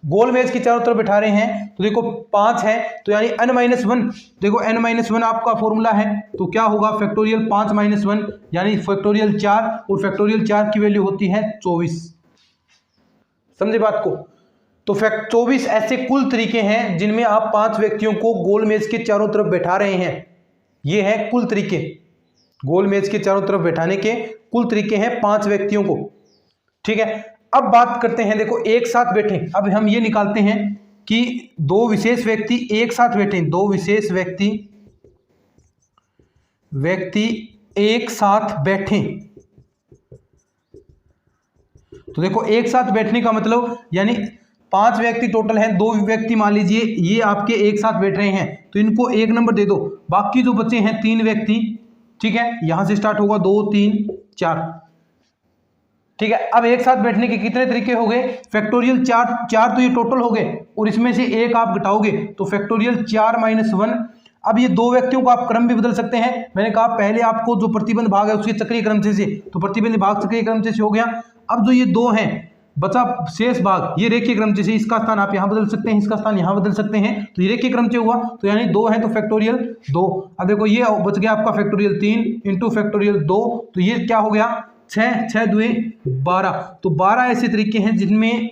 गोल मेज की चारों तरफ बैठा रहे हैं तो देखो 5 है तो यानी n-1, देखो n-1 आपका फॉर्मूला है तो क्या होगा फैक्टोरियल 5 - 1 यानी फैक्टोरियल 4 और फैक्टोरियल 4 की वैल्यू होती है 24। समझे बात को। तो 24 ऐसे कुल तरीके हैं जिनमें आप 5 व्यक्तियों को गोल मेज के चारों तरफ बैठा रहे हैं। ये है कुल तरीके, गोल मेज के चारों तरफ बैठाने के कुल तरीके हैं 5 व्यक्तियों को, ठीक है। अब बात करते हैं, देखो एक साथ बैठे, अब हम ये निकालते हैं कि 2 विशेष व्यक्ति एक साथ बैठे, 2 विशेष व्यक्ति एक साथ बैठे। तो देखो एक साथ बैठने का मतलब यानी 5 व्यक्ति टोटल हैं, 2 व्यक्ति मान लीजिए ये आपके एक साथ बैठ रहे हैं तो इनको 1 नंबर दे दो, बाकी जो बचे हैं 3 व्यक्ति, ठीक है, यहां से स्टार्ट होगा 2 3 4, ठीक है। अब एक साथ बैठने के कितने तरीके हो गए, फैक्टोरियल 4 तो ये टोटल हो गए और इसमें से एक आप घटाओगे तो फैक्टोरियल 4 - 1। अब ये 2 व्यक्तियों को आप क्रम भी बदल सकते हैं, मैंने कहा पहले आपको जो प्रतिबंध भाग है उसके चक्रीय क्रम से तो प्रतिबंध भाग चक्रीय क्रम से हो गया। अब जो ये 2 हैं बचा शेष भाग, ये रेखीय क्रम से, इसका स्थान आप यहाँ बदल सकते हैं, इसका स्थान यहाँ बदल सकते हैं, तो ये रेखीय क्रम से हुआ तो यानी 2 है तो फैक्टोरियल 2। अब देखो ये बच गया आपका फैक्टोरियल 3 इंटू फैक्टोरियल 2, तो ये क्या हो गया 6 6 2 12। तो 12 ऐसे तरीके हैं जिनमें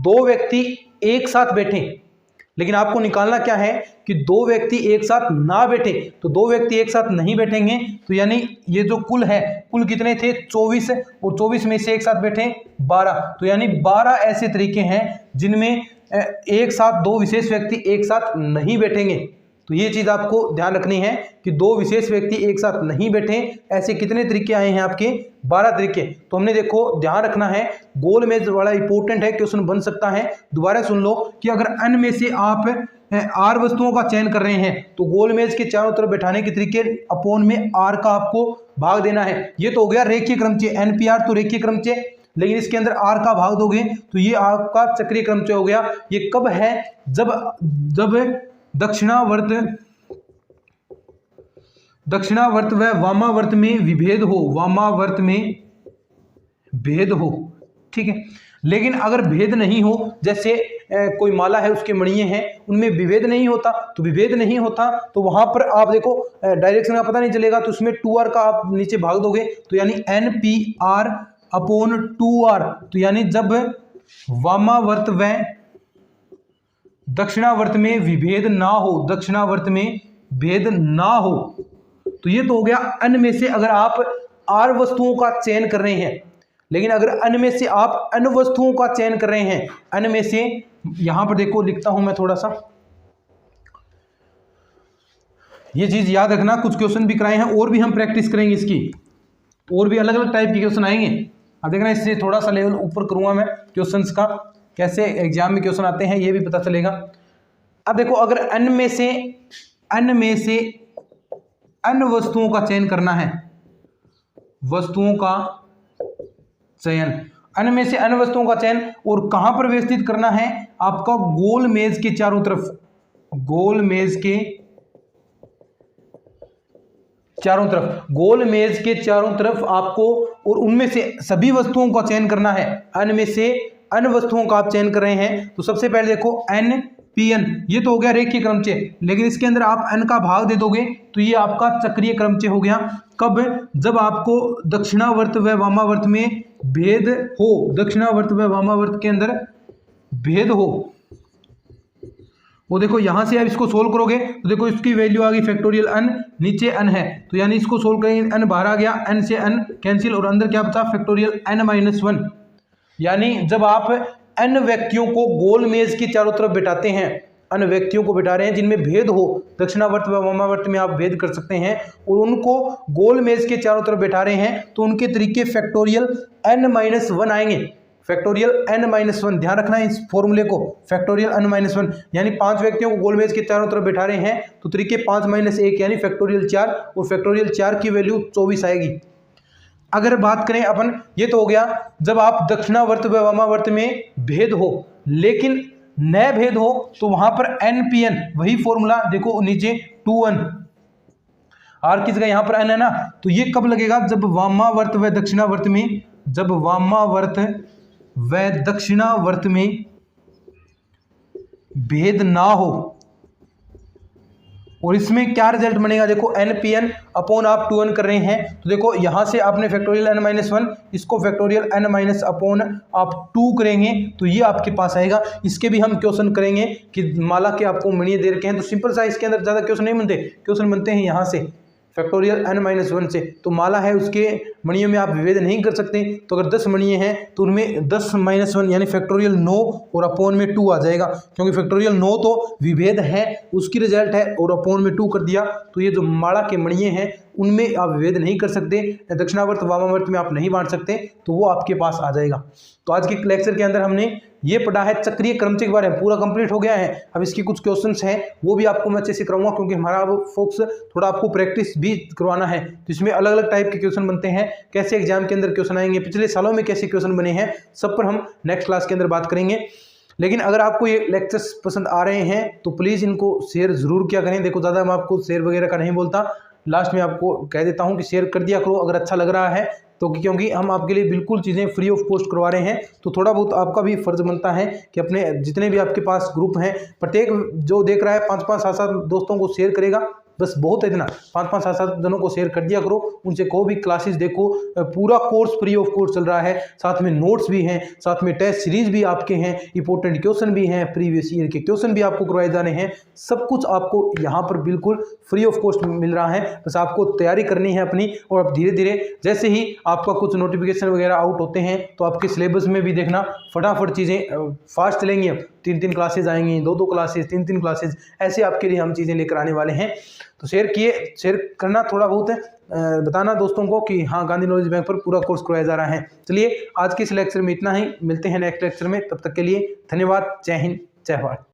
2 व्यक्ति एक साथ बैठे, लेकिन आपको निकालना क्या है कि 2 व्यक्ति एक साथ ना बैठे। तो 2 व्यक्ति एक साथ नहीं बैठेंगे तो यानी ये जो कुल है, कुल कितने थे 24 और 24 में से एक साथ बैठे 12, तो यानी 12 ऐसे तरीके हैं जिनमें एक साथ 2 विशेष व्यक्ति एक साथ नहीं बैठेंगे। तो ये चीज़ आपको ध्यान रखनी है कि 2 विशेष व्यक्ति एक साथ नहीं बैठे, ऐसे कितने तरीके आए हैं आपके 12 तरीके। तो हमने देखो ध्यान रखना है, गोल मेज बड़ा इंपॉर्टेंट है, क्वेश्चन बन सकता है। दोबारा सुन लो कि अगर n में से आप r वस्तुओं का चयन कर रहे हैं तो गोल मेज के चारों तरफ बैठाने के तरीके अपॉन में r का आपको भाग देना है। ये तो हो गया रेखीय क्रम से, NPR तो रेखीय क्रम से, लेकिन इसके अंदर r का भाग दोगे तो ये आपका चक्रीय क्रम से हो गया। ये कब है, जब दक्षिणावर्त व वामावर्त में विभेद हो, वामावर्त में भेद हो, ठीक है। लेकिन अगर भेद नहीं हो, जैसे कोई माला है उसके मणिये हैं उनमें विभेद नहीं होता, तो विभेद नहीं होता तो वहां पर आप देखो डायरेक्शन का पता नहीं चलेगा, तो उसमें 2r का आप नीचे भाग दोगे तो यानी NPR अपॉन 2r, तो यानी जब वामावर्त व दक्षिणावर्त में विभेद ना हो, दक्षिणावर्त में भेद ना हो। तो ये तो हो गया अन्य में से अगर आप आर वस्तुओं का चयन कर रहे हैं। लेकिन अगर अन्य में से आप अन्य वस्तुओं का चयन कर रहे हैं, अन्य में से, यहां पर देखो लिखता हूं मैं थोड़ा सा, ये चीज याद रखना, कुछ क्वेश्चन भी कराए हैं और भी हम प्रैक्टिस करेंगे इसकी, और भी अलग अलग टाइप के क्वेश्चन आएंगे। अब देखना, इससे थोड़ा सा लेवल ऊपर करूंगा मैं क्वेश्चंस का, कैसे एग्जाम में क्वेश्चन आते हैं ये भी पता चलेगा। अब देखो, अगर अन्य में से अन्य वस्तुओं का चयन करना है, वस्तुओं का चयन, अन्य में से अन्य वस्तुओं का चयन, और कहां पर व्यवस्थित करना है, आपका गोल मेज के चारों तरफ, गोल मेज के चारों तरफ, गोल मेज के चारों तरफ आपको, और उनमें से सभी वस्तुओं का चयन करना है। अन्य में से अन्य वस्तुओं का आप चयन कर रहे हैं, तो सबसे पहले देखो n p n, ये तो हो गया रेखीय क्रमचय, लेकिन इसके अंदर आप n का भाग दे दोगे तो ये आपका चक्रीय क्रमचय हो गया। कब? जब आपको दक्षिणावर्त व वामावर्त में भेद हो, दक्षिणावर्त व वामावर्त के अंदर भेद हो। वो देखो यहां से आप इसको सोल्व करोगे तो देखो इसकी वैल्यू आ गई फैक्टोरियल n, नीचे n है, तो यानी इसको सोल्व करेंगे, n बाहर आ गया, n से n कैंसिल, और अंदर क्या बचा, फैक्टोरियल n-1। यानी जब आप n व्यक्तियों को गोल मेज के चारों तरफ बिठाते हैं, अन्य व्यक्तियों को बिठा रहे हैं जिनमें भेद हो, दक्षिणावर्त व वामावर्त में आप भेद कर सकते हैं, और उनको गोल मेज के चारों तरफ बिठा रहे हैं, तो उनके तरीके फैक्टोरियल n-1 आएंगे, फैक्टोरियल n-1। ध्यान रखना है इस फॉर्मूले को, फैक्टोरियल n-1, यानी 5 व्यक्तियों को गोल मेज के चारों तरफ बिठा रहे हैं तो तरीके 5-1 यानी फैक्टोरियल 4, और फैक्टोरियल 4 की वैल्यू 24 आएगी। अगर बात करें अपन, ये तो हो गया जब आप दक्षिणावर्त व वामावर्त में भेद हो, लेकिन न भेद हो तो वहां पर NPN, वही फॉर्मूला देखो नीचे 2n, आर की जगह यहां पर n है ना, तो ये कब लगेगा, जब वामावर्त व दक्षिणावर्त में, जब वामावर्त व दक्षिणावर्त में भेद ना हो। और इसमें क्या रिजल्ट बनेगा, देखो NPN अपॉन आप 2n कर रहे हैं, तो देखो यहां से आपने फैक्टोरियल n-1, इसको फैक्टोरियल n- अपॉन आप 2 करेंगे तो ये आपके पास आएगा। इसके भी हम क्वेश्चन करेंगे कि माला के आपको मणिये दे रखे हैं, तो सिंपल सा इसके अंदर ज़्यादा क्वेश्चन नहीं बनते, क्वेश्चन बनते हैं यहाँ से फैक्टोरियल n-1 से। तो माला है, उसके मणियों में आप विभेद नहीं कर सकते, तो अगर 10 मणिये हैं तो उनमें 10-1 यानी फैक्टोरियल 9 और अपोन में 2 आ जाएगा, क्योंकि फैक्टोरियल 9 तो विभेद है, उसकी रिजल्ट है, और अपोन में 2 कर दिया, तो ये जो माला के मणिये हैं उनमें आप विभेद नहीं कर सकते, दक्षिणावर्त वामावर्त में आप नहीं बांट सकते, तो वो आपके पास आ जाएगा। तो आज के लेक्चर के अंदर हमने ये पढ़ा है चक्रीय क्रमचय के बारे में, पूरा कंप्लीट हो गया है। अब इसकी कुछ क्वेश्चंस हैं वो भी आपको मैं अच्छे से कराऊंगा, क्योंकि हमारा अब फोकस थोड़ा आपको प्रैक्टिस भी करवाना है, तो इसमें अलग अलग टाइप के क्वेश्चन बनते हैं, कैसे एग्जाम के अंदर क्वेश्चन आएंगे, पिछले सालों में कैसे क्वेश्चन बने हैं, सब पर हम नेक्स्ट क्लास के अंदर बात करेंगे। लेकिन अगर आपको ये लेक्चर्स पसंद आ रहे हैं तो प्लीज़ इनको शेयर जरूर किया करें। देखो ज़्यादा मैं आपको शेयर वगैरह का नहीं बोलता, लास्ट में आपको कह देता हूँ कि शेयर कर दिया करो अगर अच्छा लग रहा है तो, क्योंकि हम आपके लिए बिल्कुल चीज़ें फ्री ऑफ कॉस्ट करवा रहे हैं, तो थोड़ा बहुत आपका भी फर्ज बनता है कि अपने जितने भी आपके पास ग्रुप हैं, प्रत्येक जो देख रहा है 5-5, 7-7 दोस्तों को शेयर करेगा, बस बहुत है इतना, 5-5, 7-7 जनों को शेयर कर दिया करो, उनसे को भी क्लासेस देखो, पूरा कोर्स फ्री ऑफ कोर्स चल रहा है, साथ में नोट्स भी हैं, साथ में टेस्ट सीरीज भी आपके हैं, इंपॉर्टेंट क्वेश्चन भी हैं, प्रीवियस ईयर के क्वेश्चन भी आपको करवाए जाने हैं, सब कुछ आपको यहाँ पर बिल्कुल फ्री ऑफ कॉस्ट मिल रहा है। बस आपको तैयारी करनी है अपनी, और अब धीरे धीरे जैसे ही आपका कुछ नोटिफिकेशन वगैरह आउट होते हैं तो आपके सिलेबस में भी देखना फटाफट चीज़ें फास्ट चलेंगी। अब 3-3 क्लासेज आएंगी, 2-2 क्लासेज, 3-3 क्लासेज, ऐसे आपके लिए हम चीज़ें लेकर आने वाले हैं। तो शेयर करना थोड़ा बहुत है, बताना दोस्तों को कि हाँ गांधी नॉलेज बैंक पर पूरा कोर्स करवाया जा रहा है। चलिए आज के इस लेक्चर में इतना ही, मिलते हैं नेक्स्ट लेक्चर में, तब तक के लिए धन्यवाद। जय हिंद, जय भारत।